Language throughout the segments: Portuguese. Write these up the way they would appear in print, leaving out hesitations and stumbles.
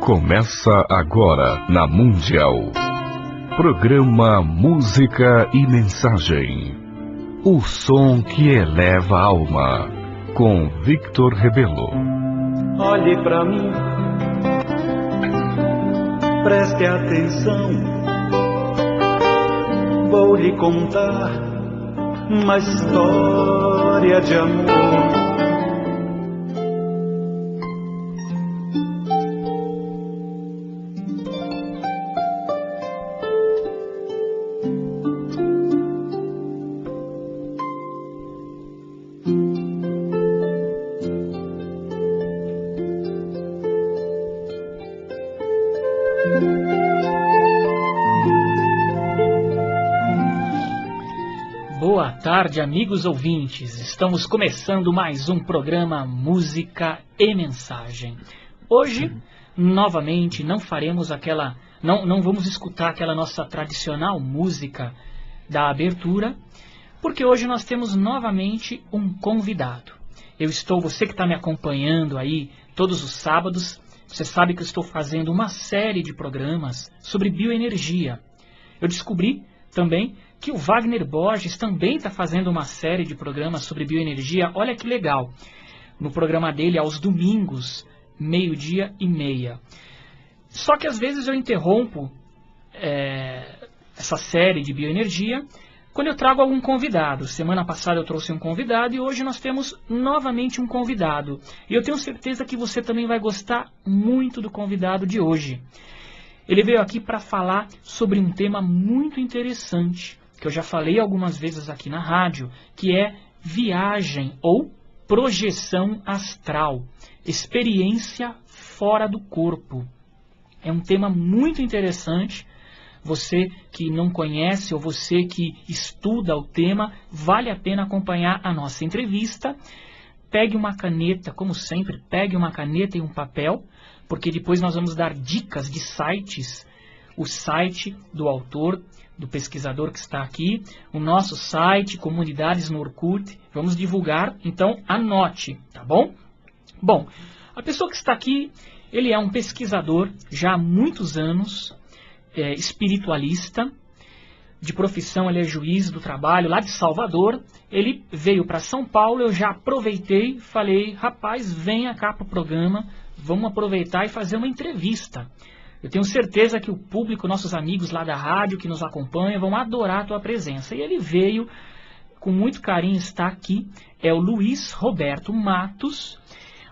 Começa agora na Mundial. Programa Música e Mensagem. O som que eleva a alma. Com Victor Rebelo. Olhe pra mim, preste atenção. Vou lhe contar uma história de amor. Boa tarde, amigos ouvintes. Estamos começando mais um programa Música e Mensagem. Hoje, novamente, não faremos não vamos escutar aquela nossa tradicional música da abertura, porque hoje nós temos novamente um convidado. Você que está me acompanhando aí todos os sábados, você sabe que eu estou fazendo uma série de programas sobre bioenergia. Eu descobri também que o Wagner Borges também está fazendo uma série de programas sobre bioenergia. Olha que legal. No programa dele, aos domingos, 12:30. Só que às vezes eu interrompo essa série de bioenergia quando eu trago algum convidado. Semana passada eu trouxe um convidado e hoje nós temos novamente um convidado. E eu tenho certeza que você também vai gostar muito do convidado de hoje. Ele veio aqui para falar sobre um tema muito interessante, que eu já falei algumas vezes aqui na rádio, que é viagem ou projeção astral, experiência fora do corpo. É um tema muito interessante. Você que não conhece ou você que estuda o tema, vale a pena acompanhar a nossa entrevista. Pegue uma caneta, como sempre, pegue uma caneta e um papel, porque depois nós vamos dar dicas de sites, o site do autor, do pesquisador que está aqui, o nosso site, comunidades no Orkut, vamos divulgar, então anote, tá bom? Bom, a pessoa que está aqui, ele é um pesquisador já há muitos anos, espiritualista, de profissão ele é juiz do trabalho lá de Salvador. Ele veio para São Paulo, eu já aproveitei, falei, rapaz, venha cá para o programa, vamos aproveitar e fazer uma entrevista. Eu tenho certeza que o público, nossos amigos lá da rádio que nos acompanham, vão adorar a tua presença. E ele veio, com muito carinho, está aqui, é o Luiz Roberto Matos.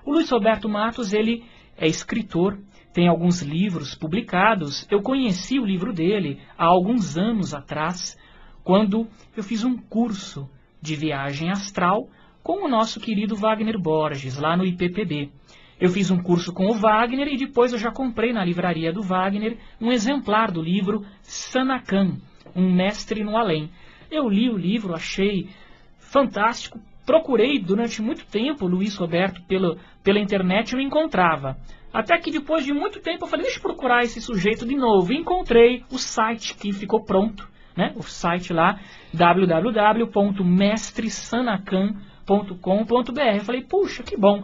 O Luiz Roberto Matos, ele é escritor, tem alguns livros publicados. Eu conheci o livro dele há alguns anos atrás, quando eu fiz um curso de viagem astral com o nosso querido Wagner Borges, lá no IPPB. Eu fiz um curso com o Wagner e depois eu já comprei na livraria do Wagner um exemplar do livro Sanakhan, um mestre no além. Eu li o livro, achei fantástico, procurei durante muito tempo o Luiz Roberto pela internet e não encontrava. Até que depois de muito tempo eu falei, deixa eu procurar esse sujeito de novo. E encontrei o site que ficou pronto, né? O site lá, www.mestresanakhan.com.br. Eu falei, puxa, que bom.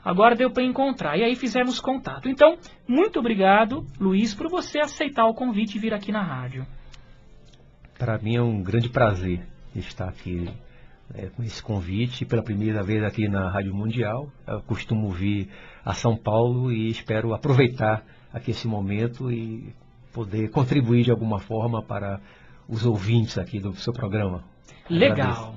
Agora deu para encontrar. E aí fizemos contato. Então, muito obrigado, Luiz, por você aceitar o convite e vir aqui na rádio. Para mim é um grande prazer estar aqui com esse convite pela primeira vez aqui na Rádio Mundial. Eu costumo vir a São Paulo e espero aproveitar aqui esse momento e poder contribuir de alguma forma para os ouvintes aqui do seu programa. Legal.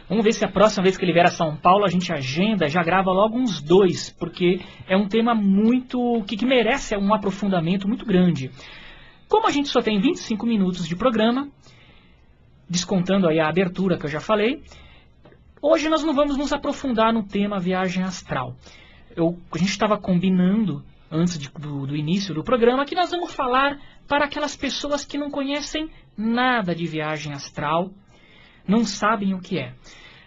Vamos ver se a próxima vez que ele vier a São Paulo a gente agenda, já grava logo uns 2, porque é um tema muito que merece um aprofundamento muito grande. Como a gente só tem 25 minutos de programa, descontando aí a abertura que eu já falei, hoje nós não vamos nos aprofundar no tema viagem astral. A gente estava combinando, antes do início do programa, que nós vamos falar para aquelas pessoas que não conhecem nada de viagem astral, não sabem o que é.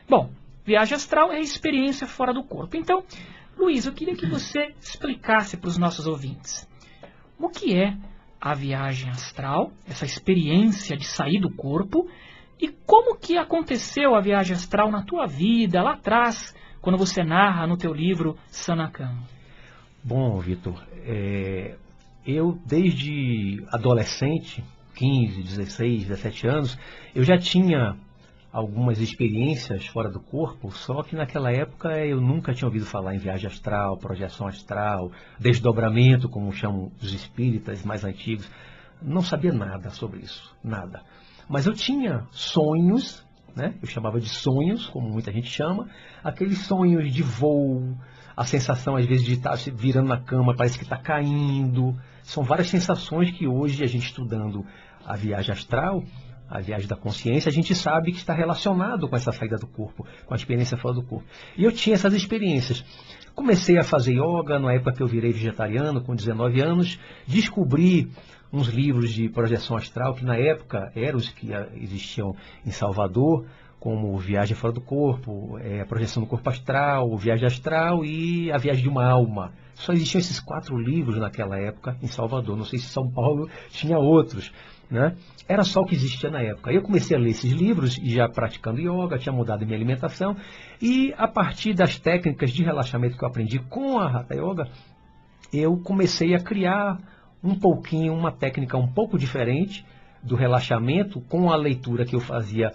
Bom, viagem astral é a experiência fora do corpo. Então, Luiz, eu queria que você explicasse para os nossos ouvintes o que é a viagem astral, essa experiência de sair do corpo, e como que aconteceu a viagem astral na tua vida, lá atrás, quando você narra no teu livro Sanakhan. Bom, Vitor, eu desde adolescente, 15, 16, 17 anos, eu já tinha algumas experiências fora do corpo, só que naquela época eu nunca tinha ouvido falar em viagem astral, projeção astral, desdobramento, como chamam os espíritas mais antigos. Não sabia nada sobre isso, nada. Mas eu tinha sonhos, né? Eu chamava de sonhos, como muita gente chama, aqueles sonhos de voo, a sensação às vezes de estar se virando na cama, parece que está caindo. São várias sensações que hoje a gente estudando a viagem astral, a viagem da consciência, a gente sabe que está relacionado com essa saída do corpo, com a experiência fora do corpo. E eu tinha essas experiências. Comecei a fazer yoga na época que eu virei vegetariano, com 19 anos, descobri uns livros de projeção astral, que na época eram os que existiam em Salvador, como Viagem Fora do Corpo, a Projeção do Corpo Astral, Viagem Astral e A Viagem de uma Alma. Só existiam esses 4 livros naquela época em Salvador. Não sei se São Paulo tinha outros, né? Era só o que existia na época. Eu comecei a ler esses livros e já praticando yoga, tinha mudado minha alimentação. E a partir das técnicas de relaxamento que eu aprendi com a Hatha Yoga, eu comecei a criar um pouquinho, uma técnica um pouco diferente do relaxamento com a leitura que eu fazia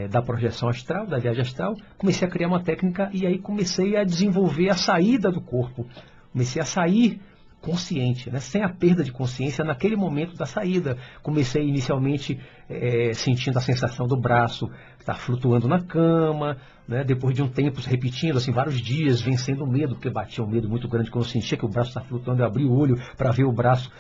da projeção astral, da viagem astral. Comecei a criar uma técnica e aí comecei a desenvolver a saída do corpo. Comecei a sair consciente, né? Sem a perda de consciência naquele momento da saída. Comecei inicialmente sentindo a sensação do braço estar flutuando na cama, né? Depois de um tempo repetindo, assim, vários dias, vencendo o medo, porque batia um medo muito grande quando eu sentia que o braço estava flutuando. Eu abri o olho para ver o braço,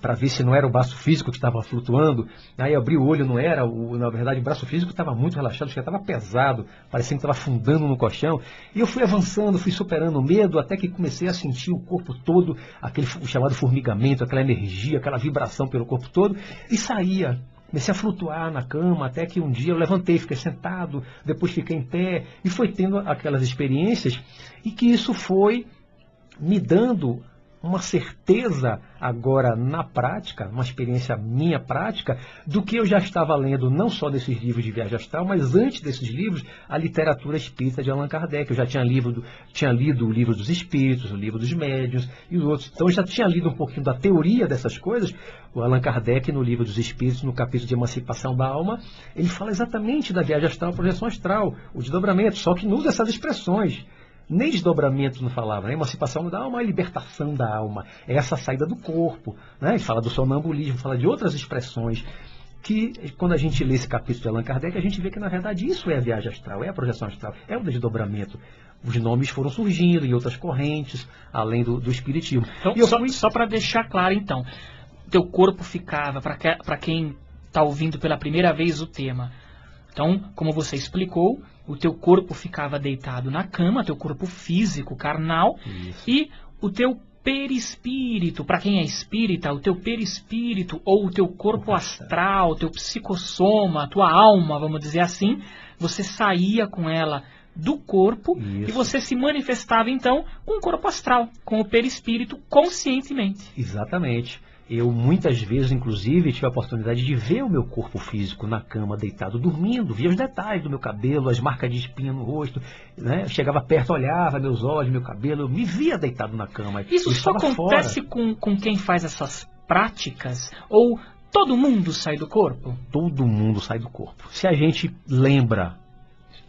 para ver se não era o braço físico que estava flutuando. Aí eu abri o olho, não era, na verdade o braço físico estava muito relaxado, já estava pesado, parecendo que estava afundando no colchão. E eu fui avançando, fui superando o medo, até que comecei a sentir o corpo todo, aquele chamado formigamento, aquela energia, aquela vibração pelo corpo todo, e saía. Comecei a flutuar na cama, até que um dia eu levantei, fiquei sentado, depois fiquei em pé, e foi tendo aquelas experiências, e que isso foi me dando uma certeza agora na prática, uma experiência minha prática, do que eu já estava lendo, não só desses livros de viagem astral, mas antes desses livros, a literatura espírita de Allan Kardec. Eu já tinha lido o livro dos espíritos, o livro dos médiuns e os outros. Então eu já tinha lido um pouquinho da teoria dessas coisas. O Allan Kardec, no livro dos espíritos, no capítulo de Emancipação da Alma, ele fala exatamente da viagem astral, projeção astral, o desdobramento, só que não usa essas expressões. Nem desdobramento não falava, né? Emancipação da alma é libertação da alma, é essa saída do corpo, né? Ele fala do sonambulismo, fala de outras expressões que, quando a gente lê esse capítulo de Allan Kardec, a gente vê que, na verdade, isso é a viagem astral, é a projeção astral, é o desdobramento. Os nomes foram surgindo em outras correntes, além do espiritismo. Então, só para deixar claro, então, teu corpo ficava, para quem está ouvindo pela primeira vez o tema, então, como você explicou, o teu corpo ficava deitado na cama, teu corpo físico, carnal, isso. E o teu perispírito, para quem é espírita, o teu perispírito ou o teu corpo astral, o teu psicossoma, a tua alma, vamos dizer assim, você saía com ela do corpo. Isso. E você se manifestava então com o corpo astral, com o perispírito conscientemente. Exatamente. Eu muitas vezes, inclusive, tive a oportunidade de ver o meu corpo físico na cama, deitado, dormindo, via os detalhes do meu cabelo, as marcas de espinha no rosto, né? Eu chegava perto, olhava meus olhos, meu cabelo, eu me via deitado na cama. Isso só acontece com quem faz essas práticas? Ou todo mundo sai do corpo? Todo mundo sai do corpo. Se a gente lembra,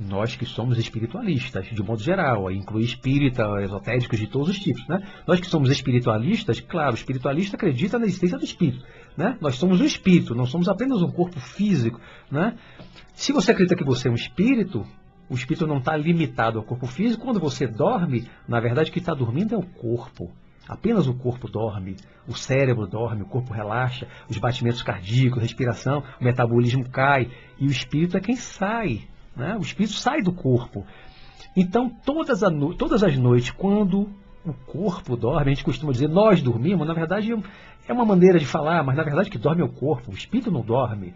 nós que somos espiritualistas, de modo geral, aí inclui espírita, esotéricos de todos os tipos, né? Nós que somos espiritualistas, claro, o espiritualista acredita na existência do espírito, né? Nós somos um espírito, não somos apenas um corpo físico, né? Se você acredita que você é um espírito, o espírito não está limitado ao corpo físico. Quando você dorme, na verdade, o que está dormindo é o corpo. Apenas o corpo dorme, o cérebro dorme, o corpo relaxa, os batimentos cardíacos, a respiração, o metabolismo cai, e o espírito é quem sai. Né? O espírito sai do corpo. Então, todas as noites, quando o corpo dorme, a gente costuma dizer, nós dormimos, na verdade é uma maneira de falar, mas na verdade que dorme é o corpo, o espírito não dorme.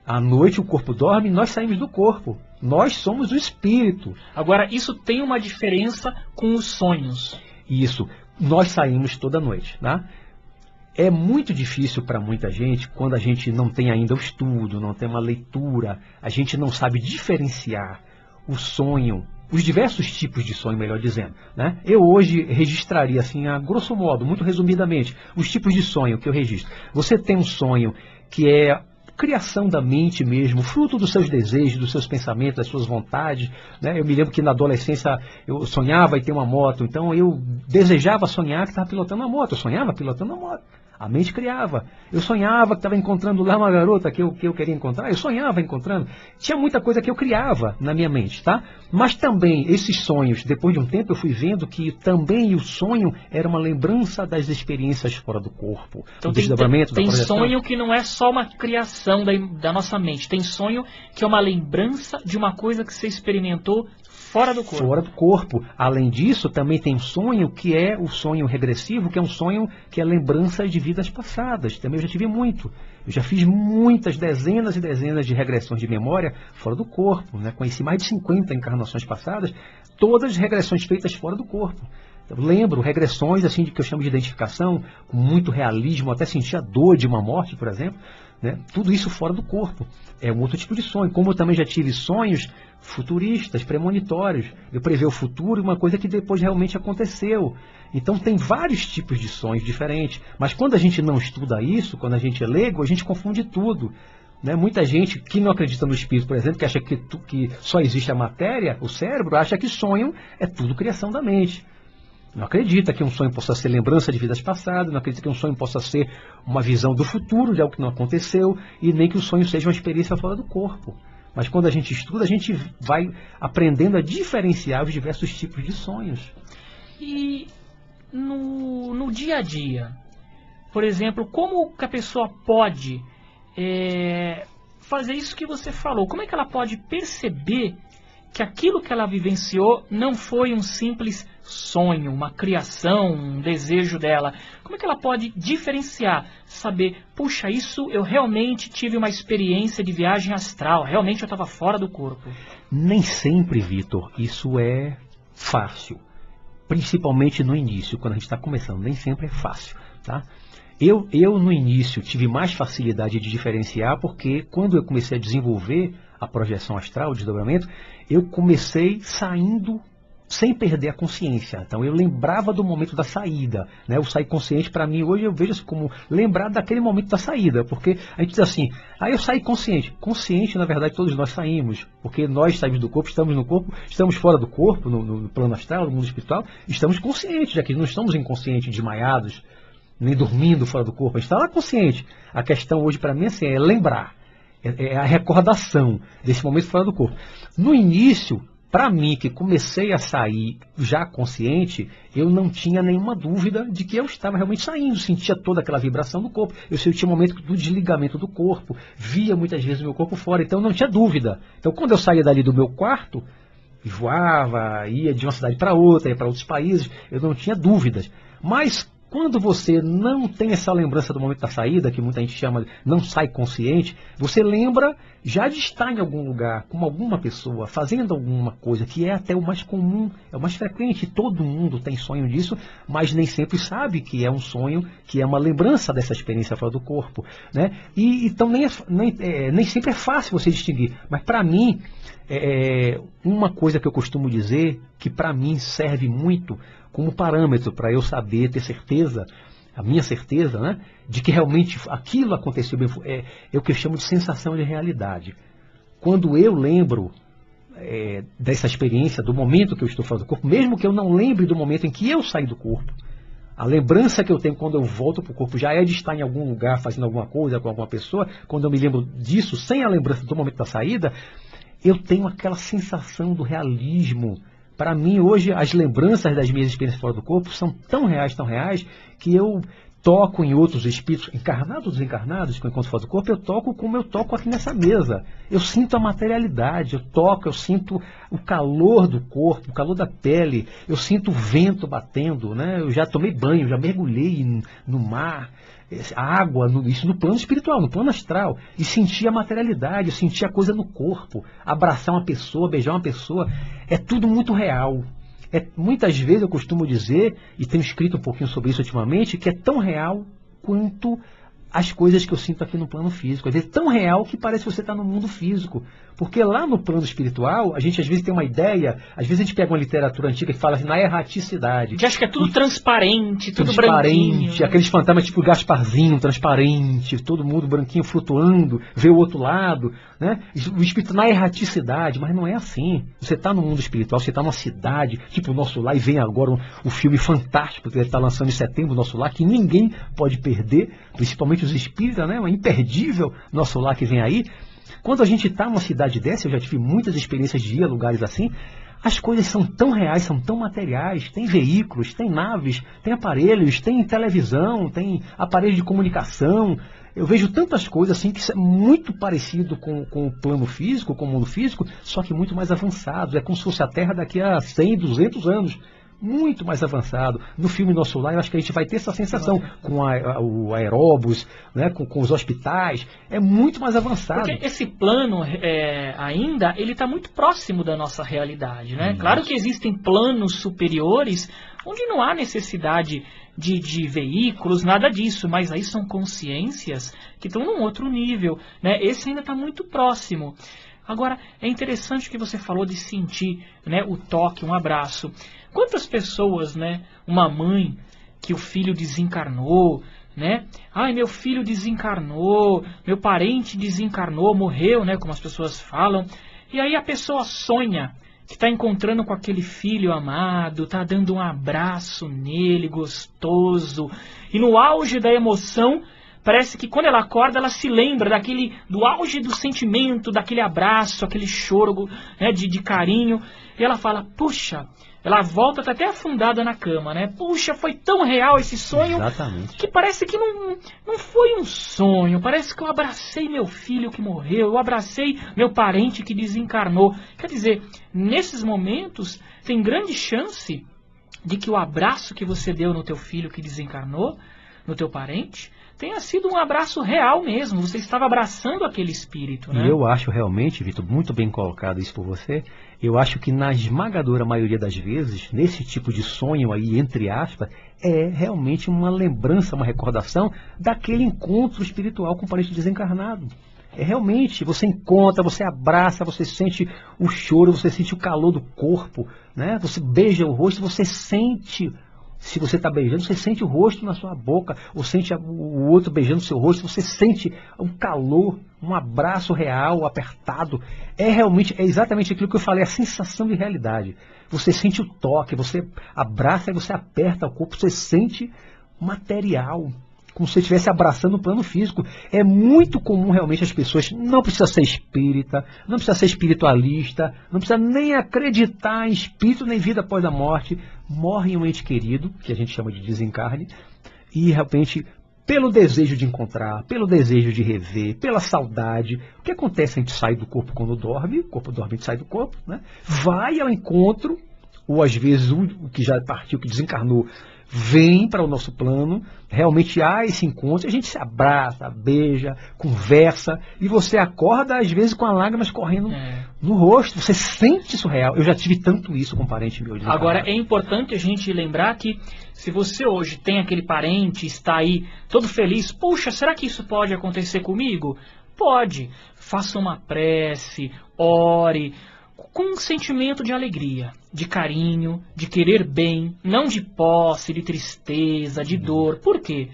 À noite o corpo dorme e nós saímos do corpo. Nós somos o espírito. Agora, isso tem uma diferença com os sonhos. Isso, nós saímos toda noite, né? É muito difícil para muita gente, quando a gente não tem ainda o estudo, não tem uma leitura, a gente não sabe diferenciar o sonho os diversos tipos de sonho, melhor dizendo, né? Eu hoje registraria, assim, a grosso modo, muito resumidamente, os tipos de sonho que eu registro. Você tem um sonho que é criação da mente mesmo, fruto dos seus desejos, dos seus pensamentos, das suas vontades, né? Eu me lembro que na adolescência eu sonhava em ter uma moto, então eu desejava sonhar que estava pilotando uma moto, eu sonhava pilotando uma moto. A mente criava. Eu sonhava que estava encontrando lá uma garota que eu queria encontrar. Eu sonhava encontrando. Tinha muita coisa que eu criava na minha mente, tá? Mas também esses sonhos, depois de um tempo eu fui vendo que também o sonho era uma lembrança das experiências fora do corpo. Então do desdobramento, tem da projeção. sonho que não é só uma criação da nossa mente. Tem sonho que é uma lembrança de uma coisa que você experimentou fora do corpo. Fora do corpo. Além disso, também tem um sonho que é o sonho regressivo, que é um sonho que é lembrança de vidas passadas. Também eu já tive muito. Eu já fiz muitas, dezenas e dezenas de regressões de memória fora do corpo, né? Conheci mais de 50 encarnações passadas, todas regressões feitas fora do corpo. Eu lembro regressões assim de que eu chamo de identificação, com muito realismo, até sentir a dor de uma morte, por exemplo, né? Tudo isso fora do corpo. É um outro tipo de sonho. Como eu também já tive sonhos futuristas, premonitórios. Eu prevê o futuro e uma coisa que depois realmente aconteceu. Então tem vários tipos de sonhos diferentes. Mas quando a gente não estuda isso, quando a gente é leigo, a gente confunde tudo. Né? Muita gente que não acredita no espírito, por exemplo, que acha que só existe a matéria, o cérebro, acha que sonho é tudo criação da mente. Não acredita que um sonho possa ser lembrança de vidas passadas, não acredita que um sonho possa ser uma visão do futuro, de algo que não aconteceu, e nem que o sonho seja uma experiência fora do corpo. Mas quando a gente estuda, a gente vai aprendendo a diferenciar os diversos tipos de sonhos. E no dia a dia, por exemplo, como que a pessoa pode fazer isso que você falou? Como é que ela pode perceber que aquilo que ela vivenciou não foi um simples sonho, uma criação, um desejo dela? Como é que ela pode diferenciar, saber, puxa, isso eu realmente tive uma experiência de viagem astral, realmente eu estava fora do corpo? Nem sempre, Vitor, isso é fácil. Principalmente no início, quando a gente está começando, nem sempre é fácil, tá? Eu no início tive mais facilidade de diferenciar porque quando eu comecei a desenvolver a projeção astral, o desdobramento, eu comecei saindo sem perder a consciência. Então eu lembrava do momento da saída, né? O sair consciente para mim hoje eu vejo assim como lembrar daquele momento da saída, porque a gente diz assim, eu saí consciente. Consciente, na verdade, todos nós saímos, porque nós saímos do corpo, estamos no corpo, estamos fora do corpo, no plano astral, no mundo espiritual, estamos conscientes, já que não estamos inconscientes, desmaiados, nem dormindo fora do corpo, a gente está lá consciente. A questão hoje para mim assim, é lembrar, é a recordação desse momento fora do corpo. No início, para mim, que comecei a sair já consciente, eu não tinha nenhuma dúvida de que eu estava realmente saindo, sentia toda aquela vibração do corpo, eu sentia o momento do desligamento do corpo, via muitas vezes o meu corpo fora, então não tinha dúvida. Então quando eu saía dali do meu quarto, voava, ia de uma cidade para outra, ia para outros países, eu não tinha dúvidas. Mas quando você não tem essa lembrança do momento da saída, que muita gente chama, não sai consciente, você lembra já de estar em algum lugar, com alguma pessoa, fazendo alguma coisa, que é até o mais comum, é o mais frequente, todo mundo tem sonho disso, mas nem sempre sabe que é um sonho, que é uma lembrança dessa experiência fora do corpo, né? E então nem sempre é fácil você distinguir, mas para mim, uma coisa que eu costumo dizer, que para mim serve muito como parâmetro para eu saber, ter certeza, a minha certeza, né, de que realmente aquilo aconteceu, é o que eu chamo de sensação de realidade. Quando eu lembro dessa experiência, do momento que eu estou fora do corpo, mesmo que eu não lembre do momento em que eu saí do corpo, a lembrança que eu tenho quando eu volto para o corpo já é de estar em algum lugar fazendo alguma coisa com alguma pessoa, quando eu me lembro disso, sem a lembrança do momento da saída, eu tenho aquela sensação do realismo. Para mim, hoje, as lembranças das minhas experiências fora do corpo são tão reais, que eu toco em outros espíritos, encarnados ou desencarnados, que eu encontro fora do corpo, eu toco como eu toco aqui nessa mesa. Eu sinto a materialidade, eu sinto o calor do corpo, o calor da pele, eu sinto o vento batendo, né? Eu já tomei banho, já mergulhei no mar, a água, isso no plano espiritual, no plano astral, e sentir a materialidade, eu sentir a coisa no corpo, abraçar uma pessoa, beijar uma pessoa, é tudo muito real. Muitas vezes eu costumo dizer, e tenho escrito um pouquinho sobre isso ultimamente, que é tão real quanto as coisas que eu sinto aqui no plano físico. Às vezes tão real que parece que você está no mundo físico. Porque lá no plano espiritual, a gente às vezes tem uma ideia, às vezes a gente pega uma literatura antiga que fala assim, na erraticidade. A gente acha que é tudo transparente, tudo branquinho. Aqueles fantasmas tipo Gasparzinho, transparente, todo mundo branquinho flutuando, vê o outro lado, né? O espírito na erraticidade, mas não é assim. Você está no mundo espiritual, você está numa cidade, tipo o Nosso Lar, e vem agora o filme fantástico que ele está lançando em setembro, o Nosso Lar, que ninguém pode perder, principalmente os espíritas, né? Uma imperdível Nosso Lar que vem aí. Quando a gente está numa cidade dessa, eu já tive muitas experiências de ir a lugares assim, as coisas são tão reais, são tão materiais, tem veículos, tem naves, tem aparelhos, tem televisão, tem aparelhos de comunicação. Eu vejo tantas coisas assim que é muito parecido com o plano físico, com o mundo físico, só que muito mais avançado. É como se fosse a Terra daqui a 100, 200 anos. Muito mais avançado. No filme Nosso Lar, eu acho que a gente vai ter essa sensação com o aeróbus, né, com os hospitais. É muito mais avançado. Porque esse plano ainda, ele está muito próximo da nossa realidade, né? Claro que existem planos superiores onde não há necessidade de veículos, nada disso, mas aí são consciências que estão num outro nível, né? Esse ainda está muito próximo. Agora, é interessante que você falou de sentir, né, o toque, um abraço. Quantas pessoas, né, uma mãe que o filho desencarnou, né? Ai, meu filho desencarnou, meu parente desencarnou, morreu, né, como as pessoas falam. E aí a pessoa sonha que está encontrando com aquele filho amado, está dando um abraço nele, gostoso. E no auge da emoção, parece que quando ela acorda, ela se lembra do auge do sentimento, daquele abraço, aquele choro, né, de carinho. E ela fala, puxa, ela volta, tá até afundada na cama, né? Puxa, foi tão real esse sonho. Exatamente. Que parece que não foi um sonho. Parece que eu abracei meu filho que morreu, eu abracei meu parente que desencarnou. Quer dizer, nesses momentos, tem grande chance de que o abraço que você deu no teu filho que desencarnou, no teu parente, tenha sido um abraço real mesmo. Você estava abraçando aquele espírito, né? E eu acho realmente, Vitor, muito bem colocado isso por você, eu acho que na esmagadora maioria das vezes, nesse tipo de sonho aí, entre aspas, é realmente uma lembrança, uma recordação daquele encontro espiritual com o parente desencarnado. É realmente, você encontra, você abraça, você sente o choro, você sente o calor do corpo, né? Você beija o rosto, você sente. Se você está beijando, você sente o rosto na sua boca, ou sente o outro beijando o seu rosto, você sente um calor, um abraço real, apertado. É exatamente aquilo que eu falei, a sensação de realidade. Você sente o toque, você abraça e você aperta o corpo, você sente material, como se você estivesse abraçando o plano físico. É muito comum realmente as pessoas, não precisa ser espírita, não precisa ser espiritualista, não precisa nem acreditar em espírito nem vida após a morte, morre um ente querido, que a gente chama de desencarne, e de repente, pelo desejo de encontrar, pelo desejo de rever, pela saudade, o que acontece? A gente sai do corpo quando dorme, o corpo dorme, a gente sai do corpo, né? Vai ao encontro, ou às vezes o que já partiu, que desencarnou, vem para o nosso plano, realmente há esse encontro, a gente se abraça, beija, conversa, e você acorda às vezes com as lágrimas correndo no rosto, você sente isso real. Eu já tive tanto isso com um parente meu. Agora, é importante a gente lembrar que se você hoje tem aquele parente, está aí todo feliz, puxa, será que isso pode acontecer comigo? Pode. Faça uma prece, ore, com um sentimento de alegria, de carinho, de querer bem, não de posse, de tristeza, de dor. Por quê?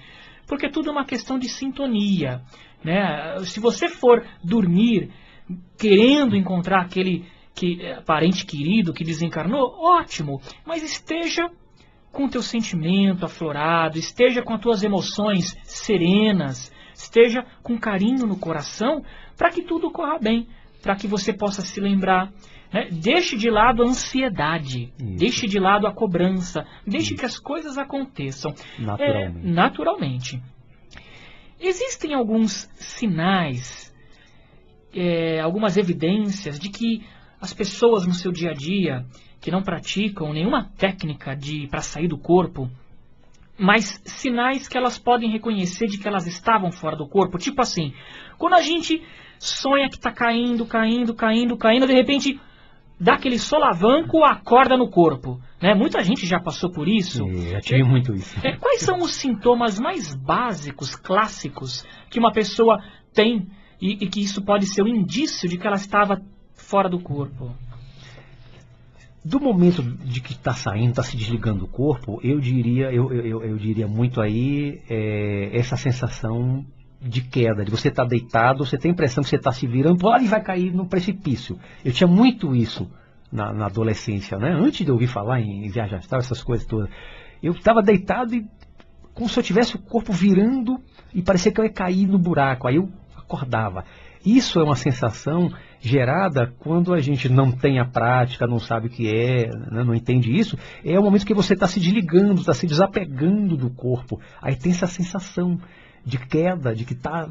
Porque tudo é uma questão de sintonia, né? Se você for dormir querendo encontrar aquele parente querido que desencarnou, ótimo, mas esteja com o teu sentimento aflorado, esteja com as tuas emoções serenas, esteja com carinho no coração, para que tudo corra bem, para que você possa se lembrar. Deixe de lado a ansiedade, deixe de lado a cobrança, deixe que as coisas aconteçam naturalmente. Existem alguns sinais, algumas evidências de que as pessoas no seu dia a dia, que não praticam nenhuma técnica para sair do corpo, mas sinais que elas podem reconhecer de que elas estavam fora do corpo, tipo assim, quando a gente sonha que está caindo, de repente dá aquele solavanco, acorda no corpo, né? Muita gente já passou por isso. Já tive muito isso. Quais são os sintomas mais básicos, clássicos, que uma pessoa tem e que isso pode ser um indício de que ela estava fora do corpo? Do momento de que está saindo, está se desligando do corpo, eu diria muito aí essa sensação de queda, de você estar deitado, você tem a impressão que você está se virando, e vai cair no precipício. Eu tinha muito isso na adolescência, né? Antes de eu ouvir falar em viagem astral, essas coisas todas. Eu estava deitado e como se eu tivesse o corpo virando e parecia que eu ia cair no buraco. Aí eu acordava. Isso é uma sensação gerada quando a gente não tem a prática, não sabe o que é, né, não entende isso. É o momento que você está se desligando, está se desapegando do corpo. Aí tem essa sensação de queda, de que está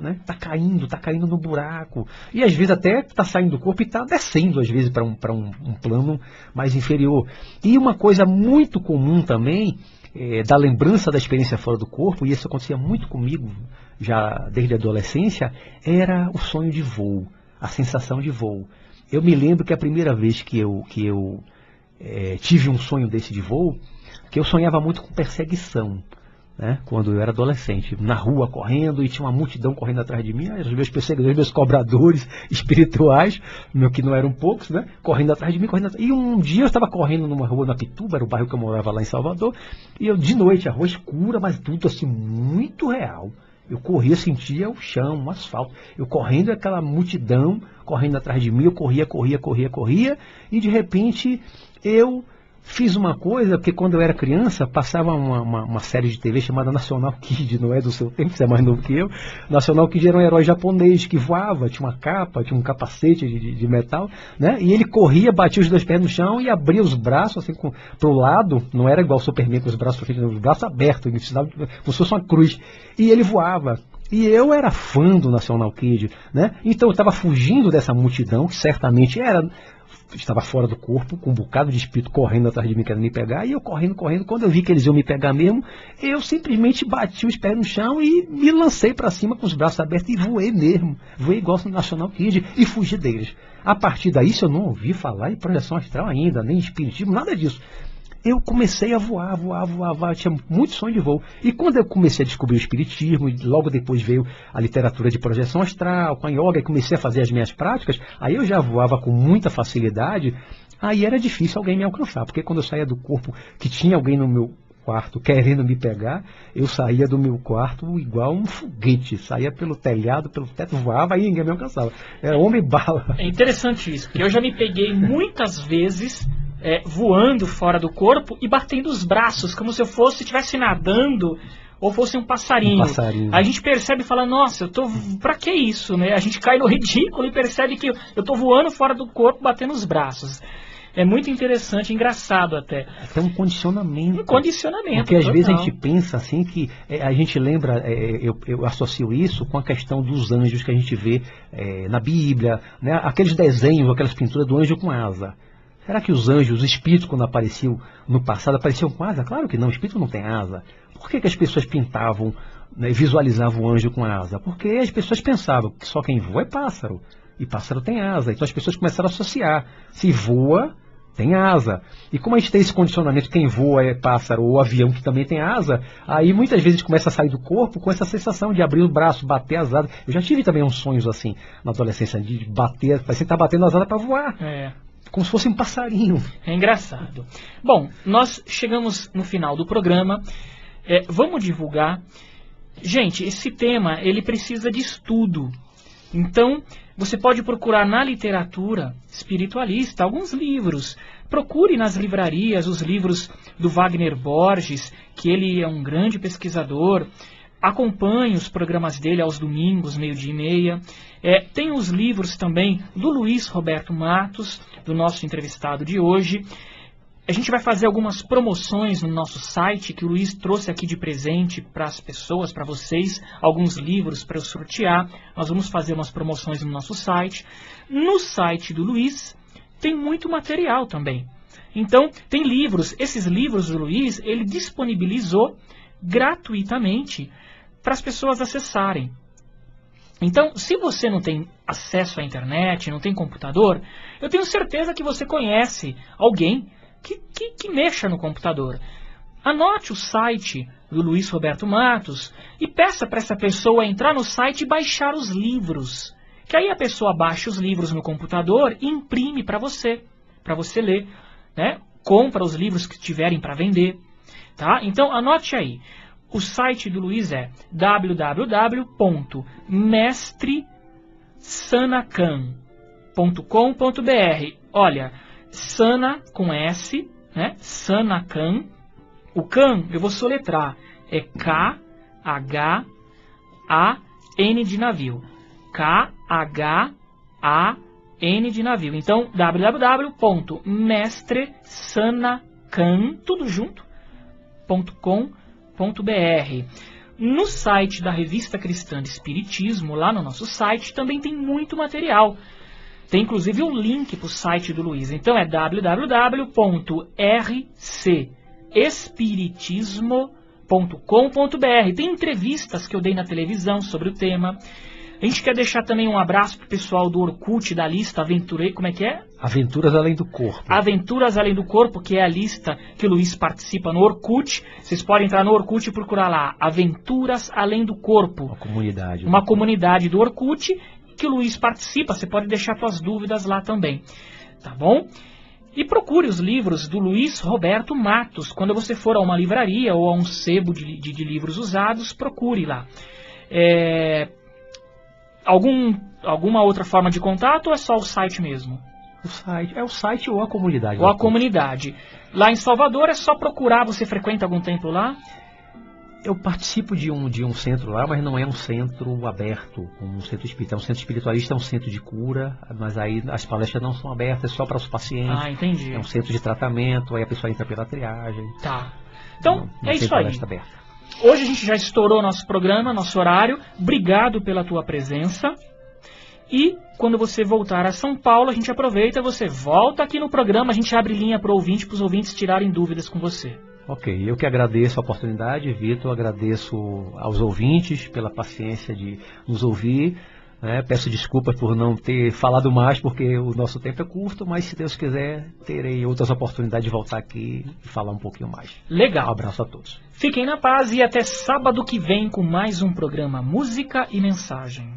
caindo no buraco. E às vezes até está saindo do corpo e está descendo, às vezes, para um plano mais inferior. E uma coisa muito comum também, da lembrança da experiência fora do corpo, e isso acontecia muito comigo já desde a adolescência, era o sonho de voo, a sensação de voo. Eu me lembro que a primeira vez que eu tive um sonho desse de voo, que eu sonhava muito com perseguição, né? Quando eu era adolescente, na rua correndo e tinha uma multidão correndo atrás de mim, os meus perseguidores, meus cobradores espirituais, que não eram poucos, né? Correndo atrás de mim, E um dia eu estava correndo numa rua na Pituba, era o bairro que eu morava lá em Salvador, e eu de noite, a rua escura, mas tudo assim muito real. Eu corria, sentia o chão, o asfalto. Eu correndo, aquela multidão correndo atrás de mim, eu corria, e de repente eu fiz uma coisa, porque quando eu era criança, passava uma série de TV chamada National Kid, não é do seu tempo, você é mais novo que eu. National Kid era um herói japonês que voava, tinha uma capa, tinha um capacete de metal, né? E ele corria, batia os dois pés no chão e abria os braços assim para o lado, não era igual o Superman com os braços para frente, os braços abertos, como se fosse uma cruz. E ele voava. E eu era fã do National Kid, né? Então eu estava fugindo dessa multidão, que certamente estava fora do corpo, com um bocado de espírito correndo atrás de mim, querendo me pegar, e eu correndo. Quando eu vi que eles iam me pegar mesmo, eu simplesmente bati os pés no chão e me lancei para cima com os braços abertos e voei mesmo. Voei igual no National Kid e fugi deles. A partir daí, eu não ouvi falar em projeção astral ainda, nem espiritismo, nada disso. Eu comecei a voar, eu tinha muito sonho de voo. E quando eu comecei a descobrir o espiritismo, e logo depois veio a literatura de projeção astral, com a yoga, e comecei a fazer as minhas práticas, aí eu já voava com muita facilidade, aí era difícil alguém me alcançar, porque quando eu saía do corpo, que tinha alguém no meu quarto querendo me pegar, eu saía do meu quarto igual um foguete, saía pelo telhado, pelo teto, voava e ninguém me alcançava. Era homem-bala. É interessante isso, porque eu já me peguei muitas vezes voando fora do corpo e batendo os braços, como se eu estivesse nadando ou fosse um passarinho. A gente percebe e fala, nossa, pra que isso, né? A gente cai no ridículo e percebe que eu tô voando fora do corpo, batendo os braços. É muito interessante, engraçado até. Até um condicionamento. Porque às vezes a gente pensa assim que a gente lembra, eu associo isso com a questão dos anjos que a gente vê na Bíblia, né? Aqueles desenhos, aquelas pinturas do anjo com asa. Será que os anjos, os espíritos, quando apareciam no passado, apareciam com asa? Claro que não, o espírito não tem asa. Por que as pessoas pintavam, né, visualizavam o anjo com asa? Porque as pessoas pensavam que só quem voa é pássaro, e pássaro tem asa. Então as pessoas começaram a associar. Se voa, tem asa. E como a gente tem esse condicionamento, quem voa é pássaro ou avião que também tem asa, aí muitas vezes a gente começa a sair do corpo com essa sensação de abrir o braço, bater as asas. Eu já tive também uns sonhos assim, na adolescência, de bater, parece que tá batendo as asas para voar. Como se fosse um passarinho. É engraçado. Bom, nós chegamos no final do programa. Vamos divulgar. Gente, esse tema, ele precisa de estudo. Então, você pode procurar na literatura espiritualista alguns livros. Procure nas livrarias os livros do Wagner Borges, que ele é um grande pesquisador. Acompanhe os programas dele aos domingos, 12:30. Tem os livros também do Luiz Roberto Matos, do nosso entrevistado de hoje. A gente vai fazer algumas promoções no nosso site, que o Luiz trouxe aqui de presente para as pessoas, para vocês, alguns livros para eu sortear. Nós vamos fazer umas promoções no nosso site. No site do Luiz tem muito material também. Então, tem livros. Esses livros do Luiz, ele disponibilizou gratuitamente para as pessoas acessarem. Então, se você não tem acesso à internet, não tem computador, eu tenho certeza que você conhece alguém que mexa no computador. Anote o site do Luiz Roberto Matos e peça para essa pessoa entrar no site e baixar os livros. Que aí a pessoa baixa os livros no computador e imprime para você ler, né? Compra os livros que tiverem para vender, tá? Então anote aí. O site do Luiz é www.mestresanacan.com.br. Olha, Sana com S, né? Sanacan. O Can, eu vou soletrar, é K-H-A-N de navio. K-H-A-N de navio. Então, www.mestresanacan, tudo junto, .com.br. No site da Revista Cristã de Espiritismo, lá no nosso site, também tem muito material. Tem inclusive um link para o site do Luiz. Então é www.rcespiritismo.com.br. Tem entrevistas que eu dei na televisão sobre o tema. A gente quer deixar também um abraço pro pessoal do Orkut, da lista Aventurei, como é que é? Aventuras Além do Corpo. Aventuras Além do Corpo, que é a lista que o Luiz participa no Orkut. Vocês podem entrar no Orkut e procurar lá, Aventuras Além do Corpo. Uma comunidade. Uma comunidade do Orkut que o Luiz participa. Você pode deixar suas dúvidas lá também, tá bom? E procure os livros do Luiz Roberto Matos. Quando você for a uma livraria ou a um sebo de livros usados, procure lá. Alguma outra forma de contato ou é só o site mesmo? O site ou a comunidade. Ou a comunidade. Lá em Salvador é só procurar. Você frequenta algum tempo lá? Eu participo de um centro lá, mas não é um centro aberto, como um centro espírita. É um centro espiritualista, é um centro de cura, mas aí as palestras não são abertas, é só para os pacientes. Ah, entendi. É um centro de tratamento, aí a pessoa entra pela triagem. Tá. Então, não é isso aí. Aberta. Hoje a gente já estourou nosso programa, nosso horário. Obrigado pela tua presença. E quando você voltar a São Paulo, a gente aproveita, você volta aqui no programa, a gente abre linha para os ouvintes tirarem dúvidas com você. Ok, eu que agradeço a oportunidade, Vitor, agradeço aos ouvintes pela paciência de nos ouvir, né? Peço desculpas por não ter falado mais, porque o nosso tempo é curto, mas se Deus quiser, terei outras oportunidades de voltar aqui e falar um pouquinho mais. Legal. Um abraço a todos. Fiquem na paz e até sábado que vem com mais um programa Música e Mensagem.